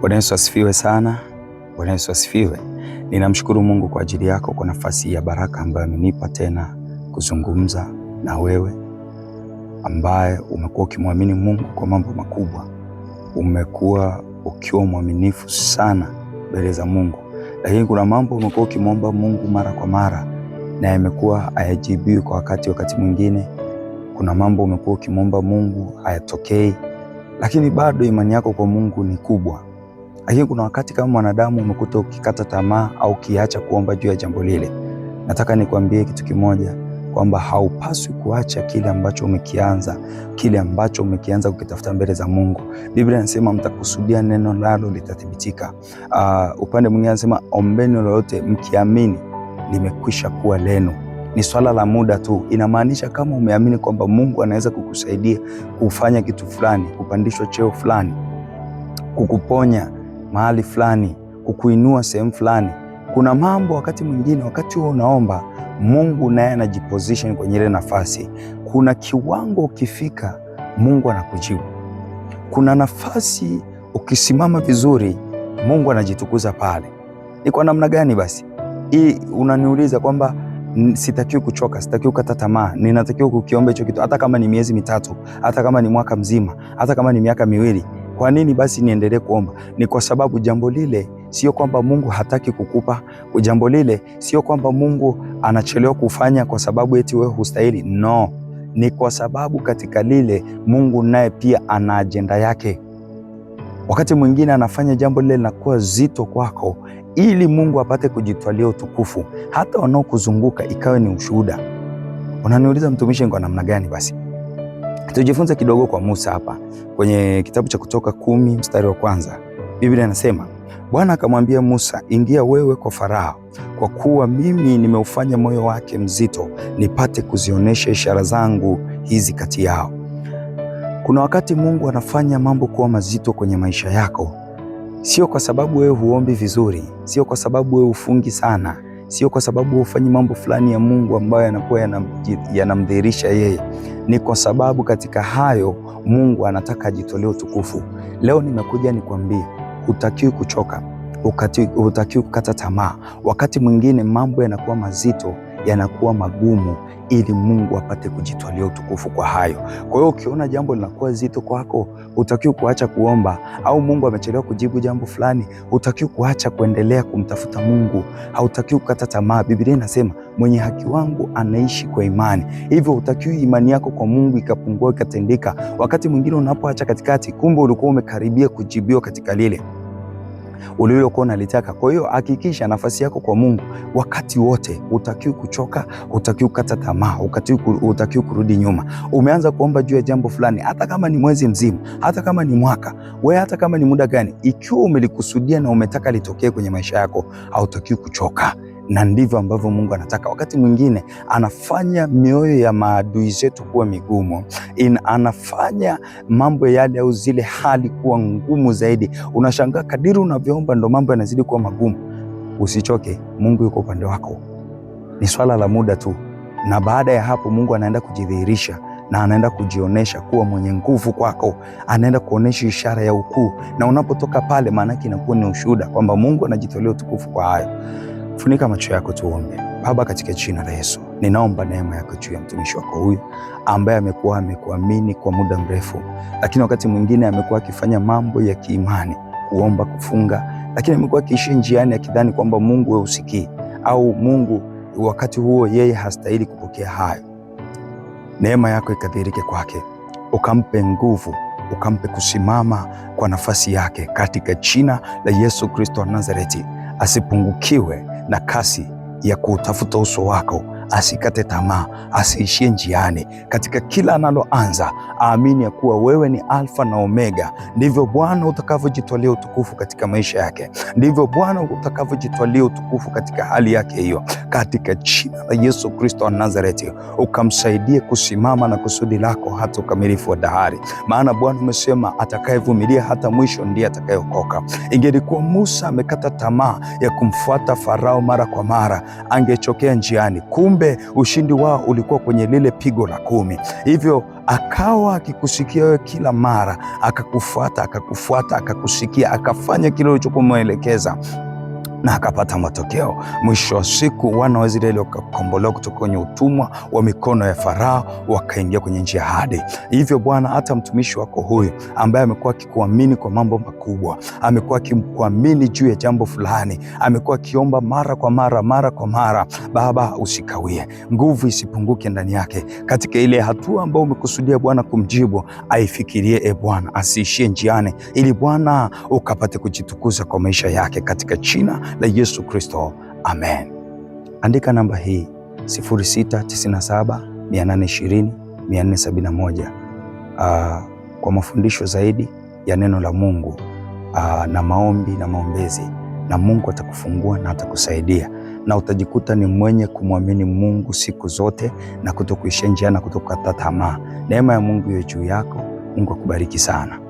Bwana Yesu asifiwe sana. Bwana Yesu asifiwe. Ninamshukuru Mungu kwa ajili yako, kwa nafasi ya baraka ambayo amenipa tena kuzungumza na wewe ambaye umekuwa ukimwamini Mungu kwa mambo makubwa. Umekuwa ukiwa mwaminifu sana mbele za Mungu, lakini kuna mambo umekuwa ukimwomba Mungu mara kwa mara na yamekuwa hayajibiwi kwa wakati mwingine. Kuna mambo umekuwa ukimwomba Mungu hayatokei, lakini bado imani yako kwa Mungu ni kubwa. Lakini kuna wakati kama mwanadamu umekuta ukikata tamaa au kiacha kuomba juu ya jambo lile. Nataka nikwambie kitu kimoja, kwamba haupaswi kuacha kile ambacho umekianza kukitafuta mbele za Mungu. Biblia inasema mtakusudia neno nalo litathibitika. Upande mwingine anasema ombeni lolote mkiamini limekwisha kuwa lenu. Ni swala la muda tu. Inamaanisha kama umeamini kwamba Mungu anaweza kukusaidia kufanya kitu fulani, kupandishwa cheo fulani, kukuponya mahali fulani, kukuinua sehemu fulani, kuna mambo wakati mwingine, wakati huo unaomba, Mungu naye anajiposition kwenye ile nafasi. Kuna kiwango ukifika, Mungu anakujibu. Kuna nafasi ukisimama vizuri, Mungu anajitukuza pale. Ni kwa namna gani basi? Hii unaniuliza kwamba sitakiwi kuchoka, sitakiwi kukata tamaa, ninatakiwa kukiomba hicho kitu hata kama ni miezi mitatu, hata kama ni mwaka mzima, hata kama ni miaka miwili. Kwa nini basi niendelee kuomba? Ni kwa sababu jambo lile sio kwamba Mungu hataki kukupa. Jambo lile sio kwamba Mungu anachelewa kufanya kwa sababu eti wewe hustahili. No, ni kwa sababu katika lile Mungu naye pia ana ajenda yake. Wakati mwingine anafanya jambo lile linakuwa zito kwako ili Mungu apate kujitwalia utukufu, hata wanaokuzunguka ikawe ni ushuhuda. Unaniuliza mtumishi, kwa namna gani basi? Tujifunze kidogo kwa Musa hapa kwenye kitabu cha Kutoka 10 mstari wa 1. Biblia inasema, Bwana akamwambia Musa, ingia wewe kwa Farao, kwa kuwa mimi nimeufanya moyo wake mzito, nipate kuzionyesha ishara zangu hizi kati yao. Kuna wakati Mungu anafanya mambo kuwa mazito kwenye maisha yako, sio kwa sababu wewe huombi vizuri, sio kwa sababu wewe ufungi sana, sio kwa sababu ufanyi mambo fulani ya Mungu ambayo yanakuwa yanamdhihirisha yeye. Ni kwa sababu katika hayo Mungu anataka ajitolee utukufu. Leo nimekuja nikwambie, hutakiwi kuchoka, hutakiwi kukata tamaa. Wakati mwingine mambo yanakuwa mazito, yanakuwa magumu, ili Mungu apate kujitolea utukufu kwa hayo. Kwa hiyo ukiona jambo linakuwa zito kwako, hutakiwi kuacha kuomba, au Mungu amechelewa kujibu jambo fulani, hutakiwi kuacha kuendelea kumtafuta Mungu, hautakiwi kukata tamaa. Biblia inasema mwenye haki wangu anaishi kwa imani. Hivyo hutakiwi imani yako kwa Mungu ikapungua, ikatendeka. Wakati mwingine unapoacha katikati, kumbe ulikuwa umekaribia kujibiwa katika lile ulilokuwa unalitaka. Kwa hiyo hakikisha nafasi yako kwa Mungu wakati wote. Hutakiwi kuchoka, hutakiwi kukata tamaa, hutakiwi kurudi nyuma. Umeanza kuomba juu ya jambo fulani, hata kama ni mwezi mzima, hata kama ni mwaka, wewe hata kama ni muda gani, ikiwa umelikusudia na umetaka litokee kwenye maisha yako, hautakiwi kuchoka. Na ndivyo ambavyo Mungu anataka. Wakati mwingine anafanya mioyo ya maadui zetu kuwa migumu, anafanya mambo yale au zile hali kuwa ngumu zaidi. Unashangaa kadiri unavyoomba ndo mambo yanazidi kuwa magumu. Usichoke, Mungu yuko upande wako. Ni swala la muda tu, na baada ya hapo Mungu anaenda kujidhihirisha na anaenda kujionesha kuwa mwenye nguvu kwako, anaenda kuonesha ishara ya ukuu, na unapotoka pale maana yake inakuwa ni ushuhuda kwamba Mungu anajitolea utukufu kwa hayo. Funika macho yako tuombe. Baba, katika jina la Yesu, ninaomba neema yako juu ya mtumishi wako huyu ambaye amekuamini kwa muda mrefu, lakini wakati mwingine amekuwa akifanya mambo ya kiimani, kuomba, kufunga, lakini amekuwa akiishi njiani akidhani kwamba Mungu wewe usikii, au Mungu wakati huo yeye hastahili kupokea hayo. Neema yako ikadhihirike kwake, ukampe nguvu, ukampe kusimama kwa nafasi yake katika jina la Yesu Kristo wa Nazareti. Asipungukiwe na kasi ya kutafuta uso wako, asikate tamaa, asiishie njiani. Katika kila analoanza, aamini ya kuwa wewe ni Alfa na Omega. Ndivyo Bwana utakavyojitolea utukufu katika maisha yake, ndivyo Bwana utakavyojitolea utukufu katika hali yake hiyo, katika jina la Yesu Kristo wa Nazareti. Ukamsaidie kusimama na kusudi lako hata ukamilifu wa dahari, maana Bwana umesema atakayevumilia hata mwisho ndiye atakayeokoka. Ingelikuwa Musa amekata tamaa ya kumfuata Farao mara kwa mara, angechokea njiani. Kumbe kumbe ushindi wao ulikuwa kwenye lile pigo la 10. Hivyo akawa akikusikia wewe kila mara, akakufuata, akakusikia, akafanya kile ulichokumwelekeza na akapata matokeo. Mwisho wa siku wana wa Israeli wakakombolewa kutoka kwenye utumwa wa mikono ya Farao, wakaingia kwenye njia hadi. Hivyo Bwana, hata mtumishi wako huyu ambaye amekuwa akikuamini kwa mambo makubwa, amekuwa akikuamini juu ya jambo fulani, amekuwa akiomba mara kwa mara, Baba usikawie, nguvu isipunguke ndani yake. Katika ile hatua ambayo umekusudia Bwana kumjibu, aifikirie Bwana, asiishie njiani, ili Bwana ukapate kujitukuza kwa maisha yake, katika jina la Yesu Kristo, amen. Andika namba hii 0697 820 471 kwa mafundisho zaidi ya neno la Mungu na maombi na maombezi, na Mungu atakufungua na atakusaidia, na utajikuta ni mwenye kumwamini Mungu siku zote na kutokuishia njia na kutokata tamaa. Neema ya Mungu iwe juu yako. Mungu akubariki sana.